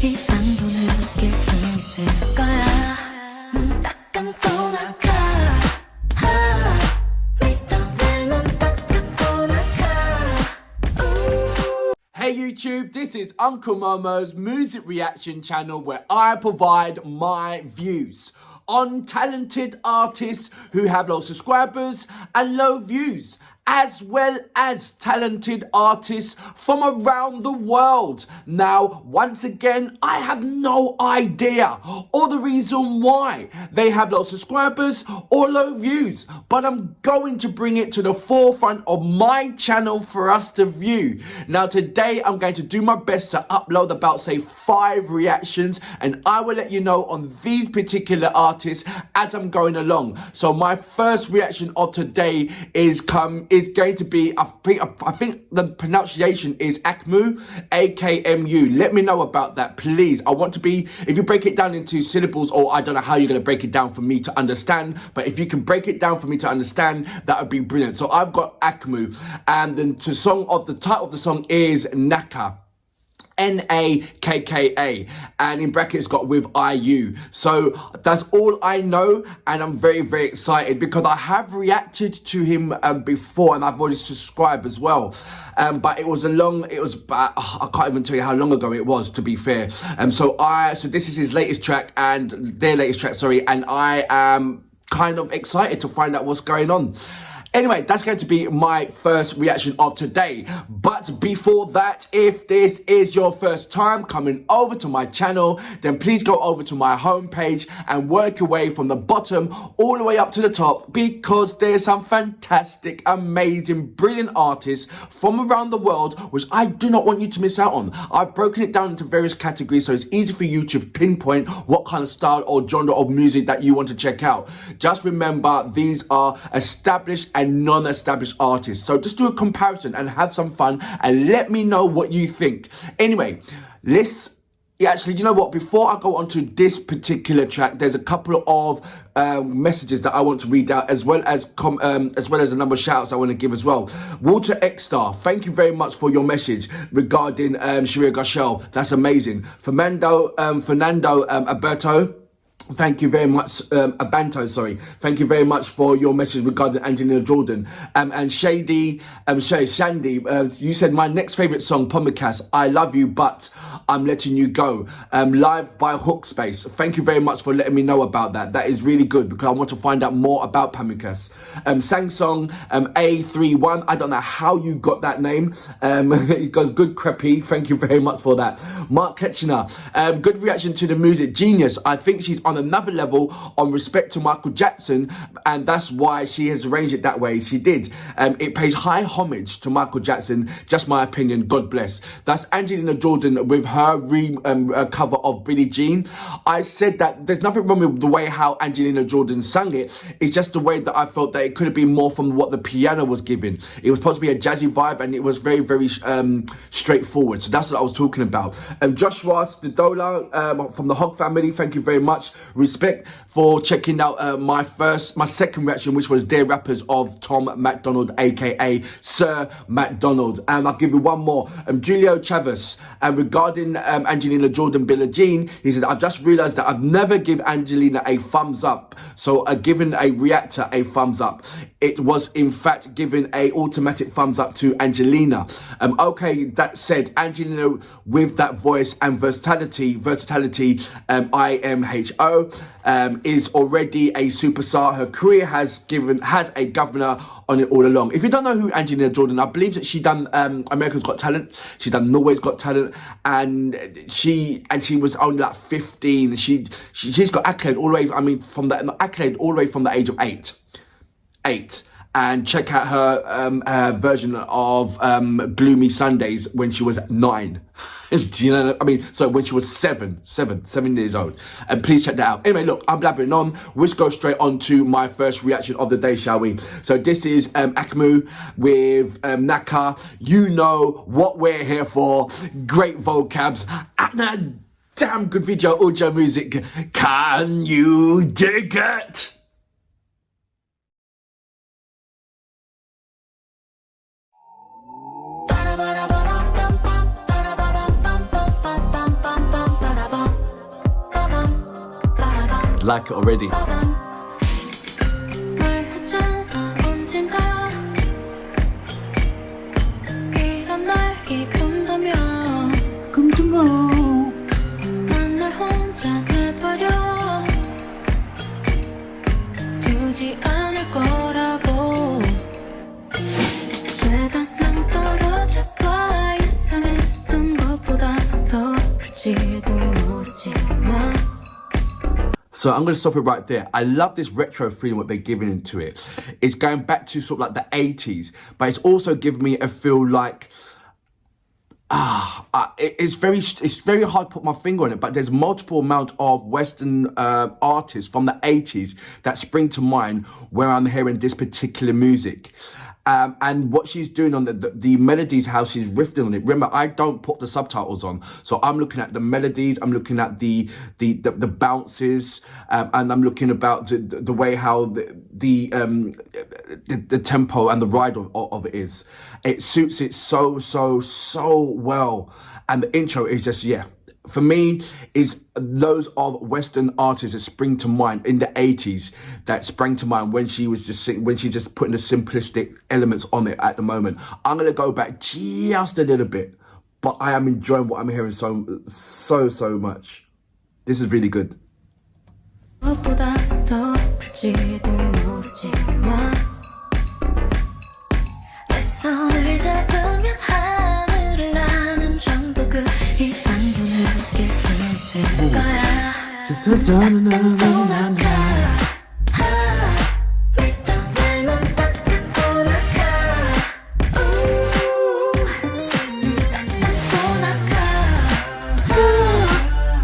이상도 느낄 수 있을 거야. 눈 딱 감고 나가. 믿어 내 눈 딱 감고 나가. Hey YouTube, this is Uncle Momo's music reaction channel where I provide my views on talented artists who have low subscribers and low views, as well as talented artists from around the world. Now, once again, I have no idea or the reason why they have low subscribers or low views, but I'm going to bring it to the forefront of my channel for us to view. Now, today I'm going to do my best to upload about, say, 5 reactions, and I will let you know on these particular artists as I'm going along. So my first reaction of today is going to be, I think the pronunciation is AKMU, AKMU. Let me know about that, please. I want to be, if you break it down into syllables, or I don't know how you're going to break it down for me to understand, but if you can break it down for me to understand, that would be brilliant. So I've got AKMU, and then the title of the song is Nakka. Nakka, and in brackets got with IU. So that's all I know, and I'm very, very excited because I have reacted to him before, and I've already subscribed as well. But I can't even tell you how long ago it was, to be fair. So this is his latest track, and their latest track, sorry, and I am kind of excited to find out what's going on. Anyway, that's going to be my first reaction of today. But before that, if this is your first time coming over to my channel, then please go over to my homepage and work your way from the bottom all the way up to the top, because there's some fantastic, amazing, brilliant artists from around the world which I do not want you to miss out on. I've broken it down into various categories so it's easy for you to pinpoint what kind of style or genre of music that you want to check out. Just remember, these are established and non-established artists, so just do a comparison and have some fun and let me know what you think. Anyway, actually, you know what, before I go on to this particular track, there's a couple of messages that I want to read out, as well as a number of shout outs I want to give as well. Walter X Star, thank you very much for your message regarding Sharia Gashel. That's amazing. Fernando Alberto, thank you very much, Abanto, sorry. Thank you very much for your message regarding Angelina Jordan. And Shandy, you said my next favourite song, Pomicas, I Love You, But I'm Letting You Go. Live by Hookspace. Thank you very much for letting me know about that. That is really good because I want to find out more about Pomicas. Sangsong, A31, I don't know how you got that name. It goes good creppy. Thank you very much for that. Mark Ketchner, good reaction to the music. Genius. I think she's on another level on respect to Michael Jackson, and that's why she has arranged it that way she did. It pays high homage to Michael Jackson, just my opinion, God bless. That's Angelina Jordan with her cover of Billie Jean. I said that there's nothing wrong with the way how Angelina Jordan sang it, it's just the way that I felt that it could have been more from what the piano was giving. It was supposed to be a jazzy vibe, and it was very, very straightforward, so that's what I was talking about. Joshua Stadola from the Hog family, thank you very much. Respect for checking out my second reaction, which was Dear Rappers of Tom McDonald, aka Sir McDonald. And I'll give you one more. Julio Chavez, regarding Angelina Jordan, Billie Jean, he said, I've just realized that I've never given Angelina a thumbs up, so given a reactor a thumbs up. It was in fact given a automatic thumbs up to Angelina. Okay, that said, Angelina with that voice and versatility, IMHO, is already a superstar. Her career has a governor on it all along. If you don't know who Angelina Jordan, I believe that she done America's Got Talent, she done Norway's Got Talent, and she was only like 15. She's got accolade all the way, from the age of 8. And check out her version of Gloomy Sundays when she was 9. Do you know what I mean? So when she was 7 years old. And please check that out. Anyway, look, I'm blabbering on. Let's go straight on to my first reaction of the day, shall we? So this is AKMU with Nakka. You know what we're here for. Great vocabs and a damn good audio music. Can you dig it? like it already. 말하잖아 언젠가 이런 날 기쁜다면 Come tomorrow. 난 널 혼자 내버려 두지 않을 거라고 죄다 낭떨어져봐 예상했던 것보다 더 클지도 모르지만 So I'm going to stop it right there. I love this retro feeling what they're giving into it. It's going back to sort of like the 80s, but it's also giving me a feel like it's very hard to put my finger on it, but there's multiple amount of Western artists from the 80s that spring to mind where I'm hearing this particular music. And what she's doing on the melodies, how she's riffing on it. Remember, I don't put the subtitles on, so I'm looking at the melodies, I'm looking at the bounces, and I'm looking about the way how the tempo and the ride of it is. It suits it so well, and the intro is just for me, is loads of Western artists that spring to mind in the 80s that sprang to mind when she was when she's just putting the simplistic elements on it at the moment. I'm going to go back just a little bit, but I am enjoying what I'm hearing so much. This is really good. 무엇보다 더 클지도 모르지만 내 손을 잡으면 하늘을 나는 정도 그 이상도 느낄 수 있을 거야 믿던 날 넌 딱 감고 나가 눈 딱 감고 나가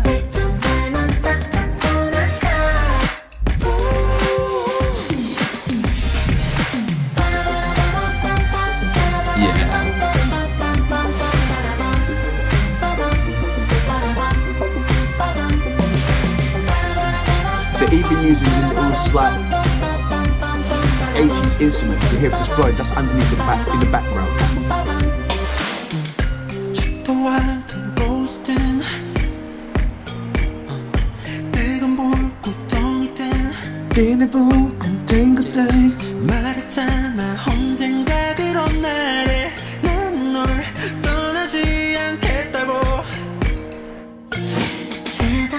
믿던 날 넌 딱 감고 나가 They're even using a little slight 80s instruments. You hear this flowing just underneath in the background. 말했잖아 언젠가 그런 날에 난 널 떠나지 않겠다고 죄다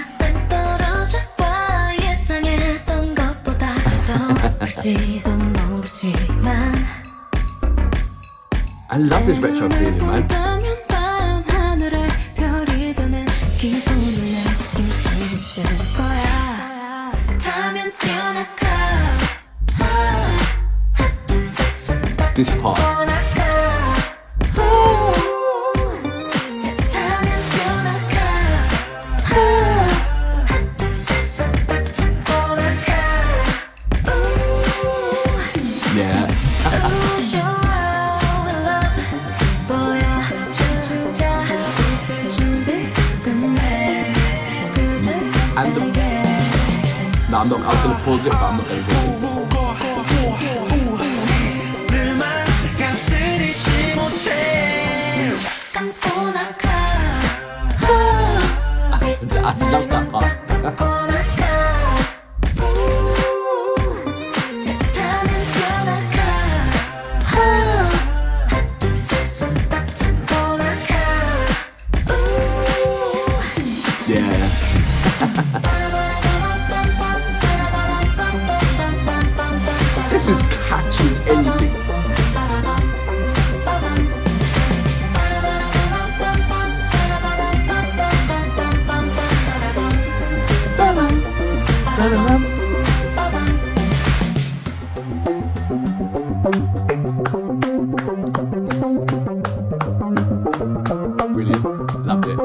떨어져봐 예상했던 것보다 더 클지도 모르지만 I love this retro feeling, man. 본다면 밤하늘에 별이 되는 기분을 느낄 수 있을 거야 스타면 뛰어나가 This part. No, I'm not. I was gonna pause it, but I'm not gonna do it. I love that part. Yeah. This is catchy as anything. Brilliant. Loved it.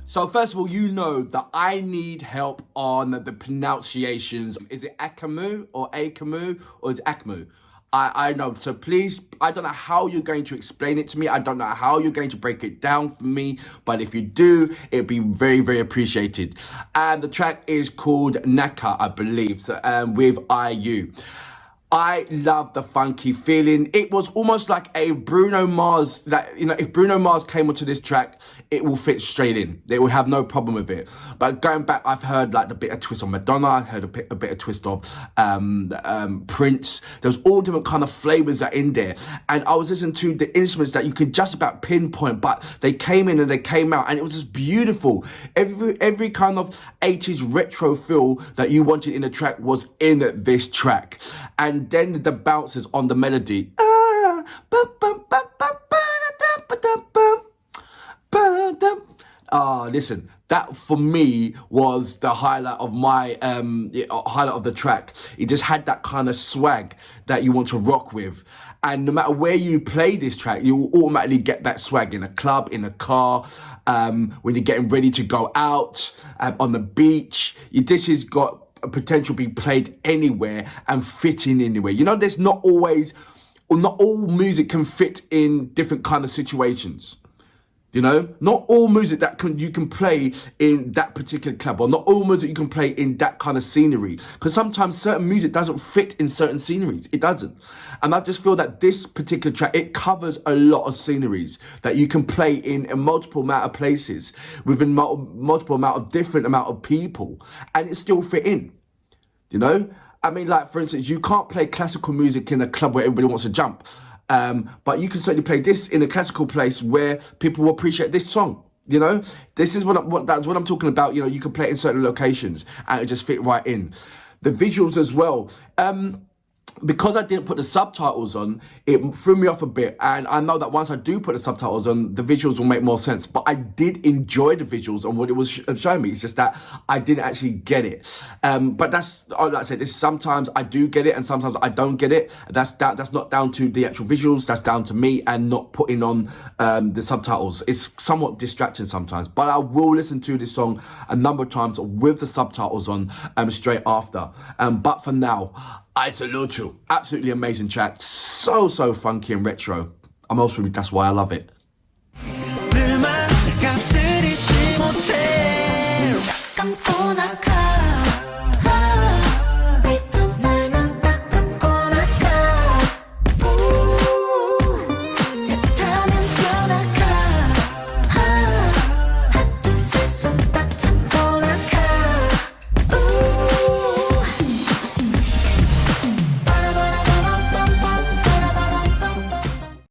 So first of all, you know that I need help on the pronunciations. Is it AKMU or AKMU or is it AKMU? I know, so please, I don't know how you're going to explain it to me. I don't know how you're going to break it down for me. But if you do, it'd be very, very appreciated. And the track is called Nakka, I believe, so, with IU. I love the funky feeling. It was almost like a Bruno Mars, that, you know, if Bruno Mars came onto this track, it will fit straight in. They will have no problem with it. But going back, I've heard like the bit of twist of Madonna, I heard a bit of twist of Prince. There's all different kind of flavors that are in there. And I was listening to the instruments that you could just about pinpoint, but they came in and they came out, and it was just beautiful. Every kind of 80s retro feel that you wanted in a track was in this track. And then the bounces on the melody. Listen, that for me was the highlight of my highlight of the track. It just had that kind of swag that you want to rock with. And no matter where you play this track, you will automatically get that swag in a club, in a car, when you're getting ready to go out, on the beach. This has got a potential to be played anywhere and fit in anywhere. You know, there's not all music can fit in different kind of situations. You know, not all music that you can play in that particular club, or not all music you can play in that kind of scenery. Because sometimes certain music doesn't fit in certain sceneries. It doesn't. And I just feel that this particular track, it covers a lot of sceneries that you can play in a multiple amount of places, within multiple amount of different amount of people, and it still fit in. You know? I mean, like, for instance, you can't play classical music in a club where everybody wants to jump. But you can certainly play this in a classical place where people will appreciate this song. You know, this is that's what I'm talking about. You know, you can play it in certain locations and it just fit right in. The visuals as well. Because I didn't put the subtitles on, it threw me off a bit. And I know that once I do put the subtitles on, the visuals will make more sense. But I did enjoy the visuals on what it was showing me. It's just that I didn't actually get it. But that's, like I said, sometimes I do get it and sometimes I don't get it. That's not down to the actual visuals. That's down to me and not putting on the subtitles. It's somewhat distracting sometimes. But I will listen to this song a number of times with the subtitles on straight after. But for now, I salute you. Absolutely amazing track. So funky and retro. That's why I love it. 감고 Nakka